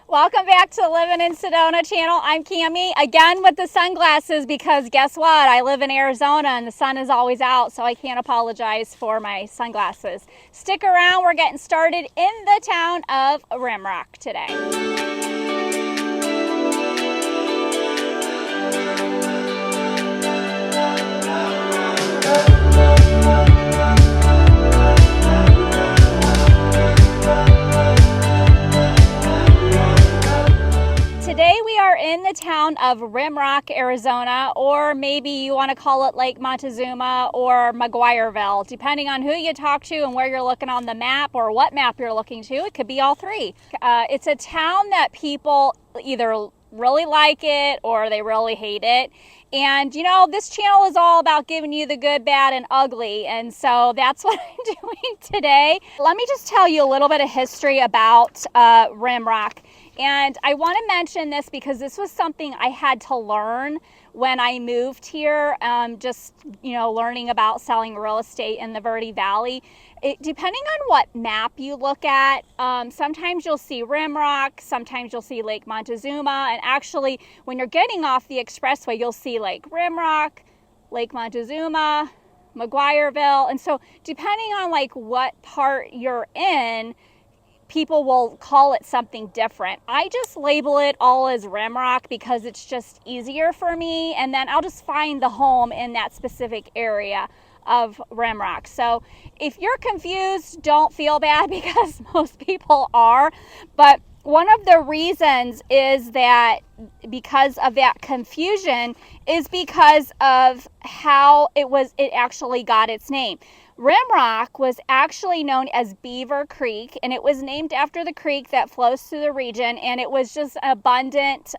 Welcome back to the Living in Sedona channel. I'm Cami, again with the sunglasses because guess what? I live in Arizona and the sun is always out, so I can't apologize for my sunglasses. Stick around, we're getting started in the town of Rimrock today. Today we are in the town of Rimrock, Arizona, or maybe you want to call it Lake Montezuma or McGuireville, depending on who you talk to and where you're looking on the map or what map you're looking to. It could be all three. It's a town that people either really like it or they really hate it. And you know, this channel is all about giving you the good, bad, and ugly. And so that's what I'm doing today. Let me just tell you a little bit of history about Rimrock. And I want to mention this because this was something I had to learn when I moved here, just, you know, learning about selling real estate in the Verde Valley. Depending on what map you look at, sometimes you'll see Rimrock, sometimes you'll see Lake Montezuma, and actually when you're getting off the expressway, you'll see like Rimrock, Lake Montezuma, McGuireville. And so depending on like what part you're in, people will call it something different. I just label it all as Rimrock because it's just easier for me, and then I'll just find the home in that specific area of Rimrock. So if you're confused, don't feel bad because most people are. But one of the reasons is that because of that confusion is because of how it actually got its name. Rimrock was actually known as Beaver Creek, and it was named after the creek that flows through the region, and it was just abundant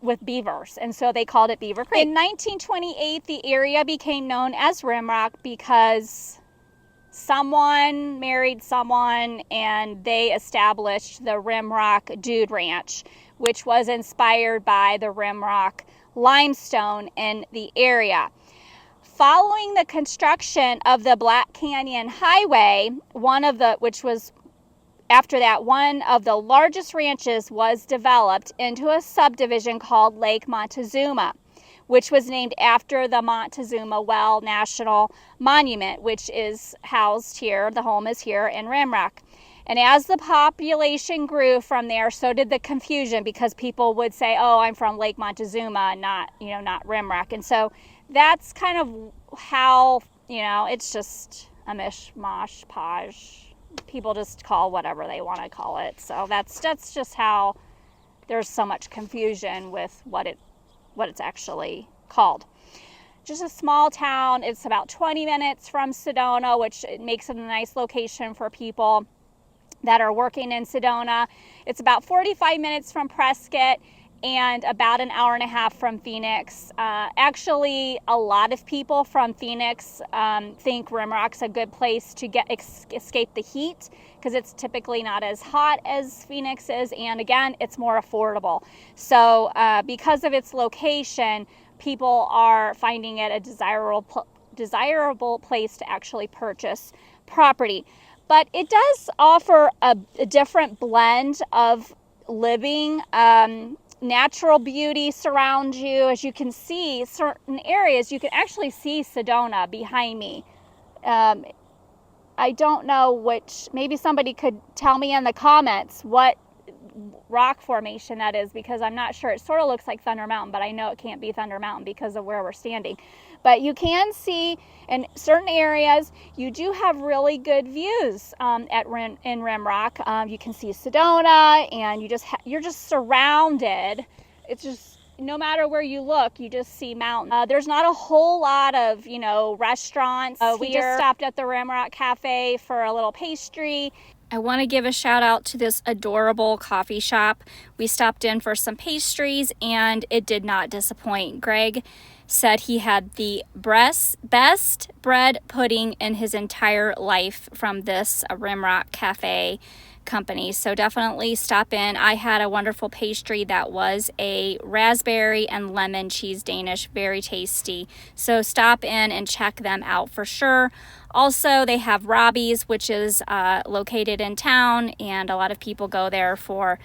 with beavers, and so they called it Beaver Creek. In 1928, the area became known as Rimrock because someone married someone and they established the Rimrock Dude Ranch, which was inspired by the Rimrock limestone in the area. Following the construction of the Black Canyon Highway, one of the largest ranches was developed into a subdivision called Lake Montezuma, which was named after the Montezuma Well National Monument, which is housed here. The home is here in Rimrock. And as the population grew from there, so did the confusion, because people would say, oh, I'm from Lake Montezuma, not Rimrock. And so that's kind of how, it's just a mishmash, posh. People just call whatever they want to call it. So that's just how there's so much confusion with what it's actually called. Just a small town. It's about 20 minutes from Sedona, which makes it a nice location for people that are working in Sedona. It's about 45 minutes from Prescott and about an hour and a half from Phoenix. Actually, a lot of people from Phoenix think Rimrock's a good place to escape the heat because it's typically not as hot as Phoenix is, and again, it's more affordable. So because of its location, people are finding it a desirable place to actually purchase property. But it does offer a different blend of living. Natural beauty surrounds you. As you can see, certain areas, you can actually see Sedona behind me. I don't know which, maybe somebody could tell me in the comments what rock formation that is, because I'm not sure. It sort of looks like Thunder Mountain, but I know it can't be Thunder Mountain because of where we're standing. But you can see in certain areas, you do have really good views in Rimrock. You can see Sedona, and you're just surrounded. It's just, no matter where you look, you just see mountains. There's not a whole lot of, restaurants. We just stopped at the Rimrock Cafe for a little pastry. I want to give a shout out to this adorable coffee shop. We stopped in for some pastries and it did not disappoint. Greg said he had the best bread pudding in his entire life from this Rimrock Cafe company, so definitely stop in. I had a wonderful pastry that was a raspberry and lemon cheese Danish, very tasty. So stop in and check them out for sure. Also, they have Robbie's, which is located in town, and a lot of people go there for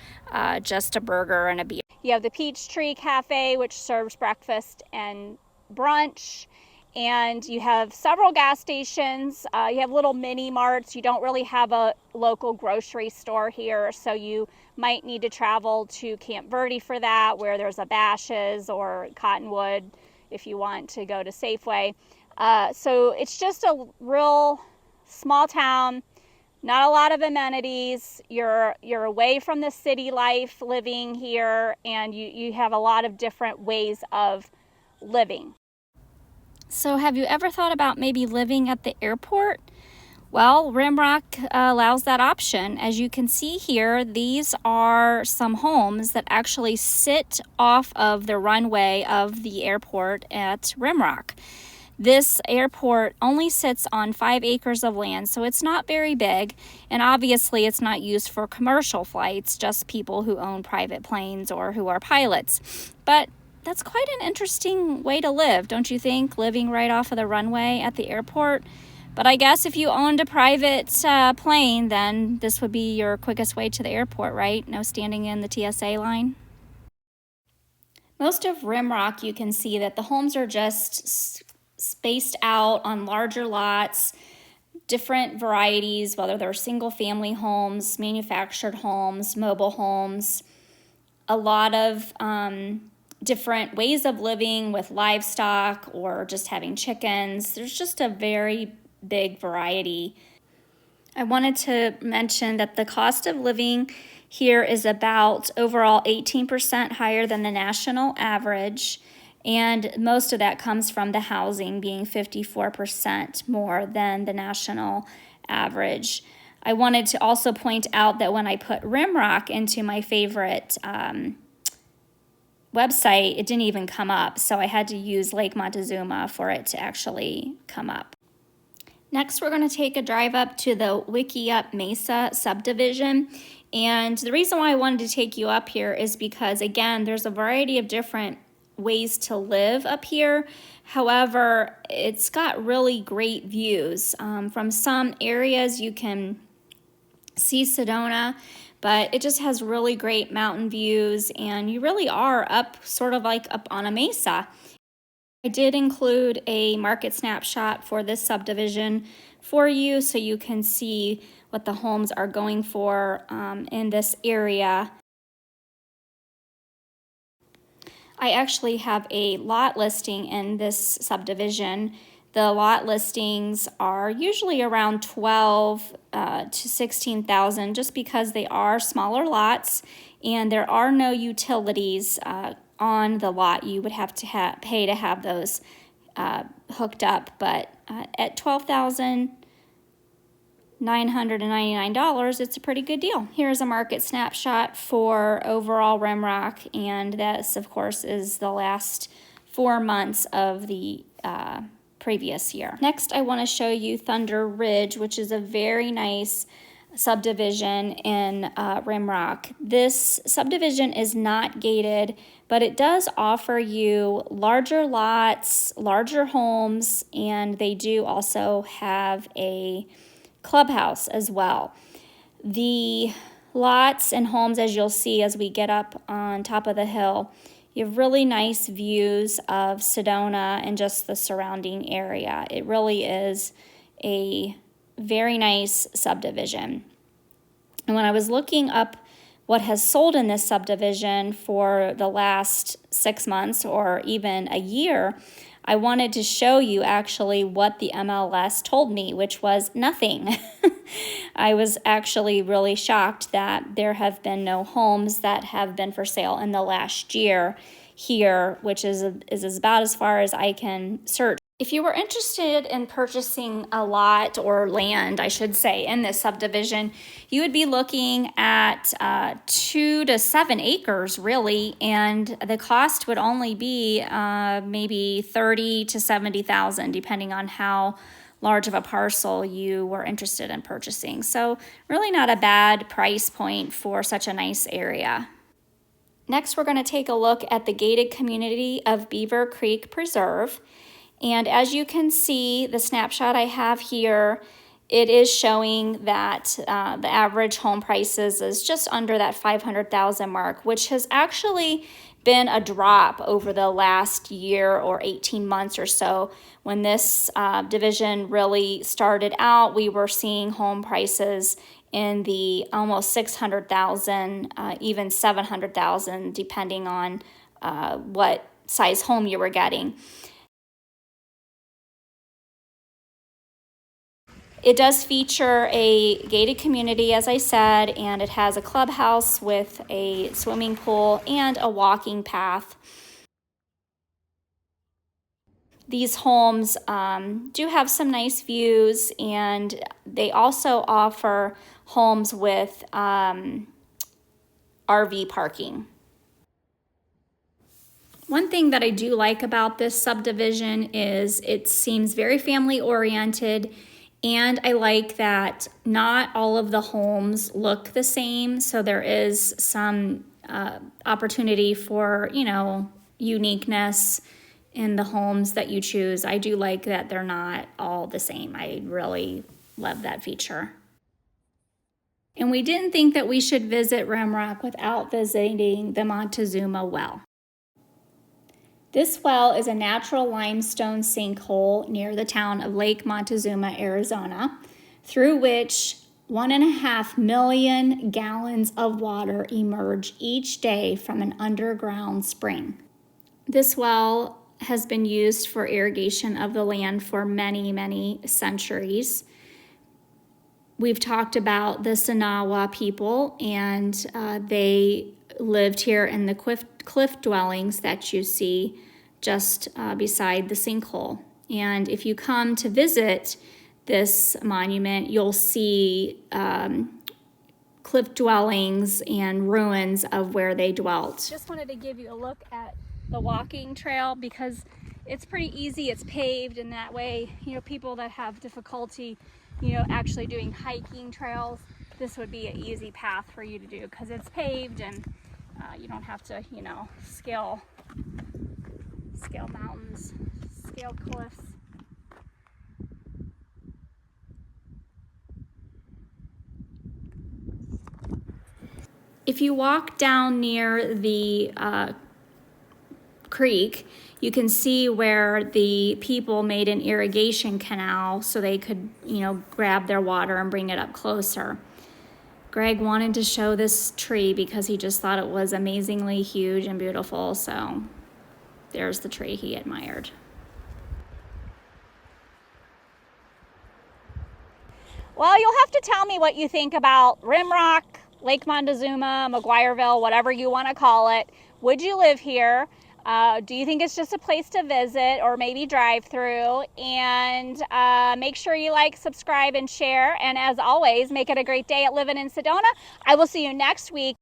just a burger and a beer. You have the Peachtree Cafe, which serves breakfast and brunch. And you have several gas stations. You have little mini marts. You don't really have a local grocery store here, so you might need to travel to Camp Verde for that, where there's a Bash's, or Cottonwood if you want to go to Safeway. So it's just a real small town, not a lot of amenities. You're away from the city life living here, and you have a lot of different ways of living. So have you ever thought about maybe living at the airport? Well, Rimrock allows that option. As you can see here, these are some homes that actually sit off of the runway of the airport at Rimrock. This airport only sits on 5 acres of land, so it's not very big, and obviously it's not used for commercial flights, just people who own private planes or who are pilots. But that's quite an interesting way to live, don't you think? Living right off of the runway at the airport. But I guess if you owned a private plane, then this would be your quickest way to the airport, right? No standing in the TSA line. Most of Rimrock, you can see that the homes are just spaced out on larger lots, different varieties, whether they're single family homes, manufactured homes, mobile homes, a lot of different ways of living with livestock or just having chickens. There's just a very big variety. I wanted to mention that the cost of living here is about overall 18% higher than the national average, and most of that comes from the housing being 54% more than the national average. I wanted to also point out that when I put Rimrock into my favorite website, it didn't even come up, so I had to use Lake Montezuma for it to actually come up. Next, we're going to take a drive up to the Wickiup Mesa subdivision, and the reason why I wanted to take you up here is because, again, there's a variety of different ways to live up here. However, it's got really great views. From some areas you can see Sedona, but it just has really great mountain views, and you really are up sort of like up on a mesa. I did include a market snapshot for this subdivision for you so you can see what the homes are going for in this area. I actually have a lot listing in this subdivision. The lot listings are usually around 12 to 16,000, just because they are smaller lots and there are no utilities on the lot. You would have to pay to have those hooked up, but at $12,999, it's a pretty good deal. Here's a market snapshot for overall Rimrock, and this, of course, is the last 4 months of the previous year. Next, I want to show you Thunder Ridge, which is a very nice subdivision in Rimrock. This subdivision is not gated, but it does offer you larger lots, larger homes, and they do also have a clubhouse as well. The lots and homes, as you'll see as we get up on top of the hill, you have really nice views of Sedona and just the surrounding area. It really is a very nice subdivision. And when I was looking up what has sold in this subdivision for the last 6 months or even a year, I wanted to show you actually what the MLS told me, which was nothing. I was actually really shocked that there have been no homes that have been for sale in the last year here, which is about as far as I can search. If you were interested in purchasing a lot or land, I should say, in this subdivision, you would be looking at 2 to 7 acres, really, and the cost would only be maybe $30,000 to $70,000, depending on how large of a parcel you were interested in purchasing. So really not a bad price point for such a nice area. Next, we're going to take a look at the gated community of Beaver Creek Preserve. And as you can see, the snapshot I have here, it is showing that the average home prices is just under that $500,000 mark, which has actually been a drop over the last year or 18 months or so. When this division really started out, we were seeing home prices in the almost 600,000, even 700,000, depending on what size home you were getting. It does feature a gated community, as I said, and it has a clubhouse with a swimming pool and a walking path. These homes do have some nice views, and they also offer homes with RV parking. One thing that I do like about this subdivision is it seems very family oriented, and I like that not all of the homes look the same, so there is some opportunity for, uniqueness in the homes that you choose. I do like that they're not all the same. I really love that feature. And we didn't think that we should visit Rimrock without visiting the Montezuma Well. This well is a natural limestone sinkhole near the town of Lake Montezuma, Arizona, through which 1.5 million gallons of water emerge each day from an underground spring. This well has been used for irrigation of the land for many, many centuries. We've talked about the Sinawa people, and they lived here in the cliff dwellings that you see just beside the sinkhole. And if you come to visit this monument, you'll see cliff dwellings and ruins of where they dwelt. Just wanted to give you a look at the walking trail because it's pretty easy. It's paved, and that way, people that have difficulty, actually doing hiking trails, this would be an easy path for you to do because it's paved, and you don't have to, scale mountains, scale cliffs. If you walk down near the creek, you can see where the people made an irrigation canal so they could, grab their water and bring it up closer. Greg wanted to show this tree because he just thought it was amazingly huge and beautiful, so there's the tree he admired. Well, you'll have to tell me what you think about Rimrock, Lake Montezuma, McGuireville, whatever you want to call it. Would you live here? Do you think it's just a place to visit or maybe drive through? And make sure you like, subscribe, and share. And as always, make it a great day at Living in Sedona. I will see you next week.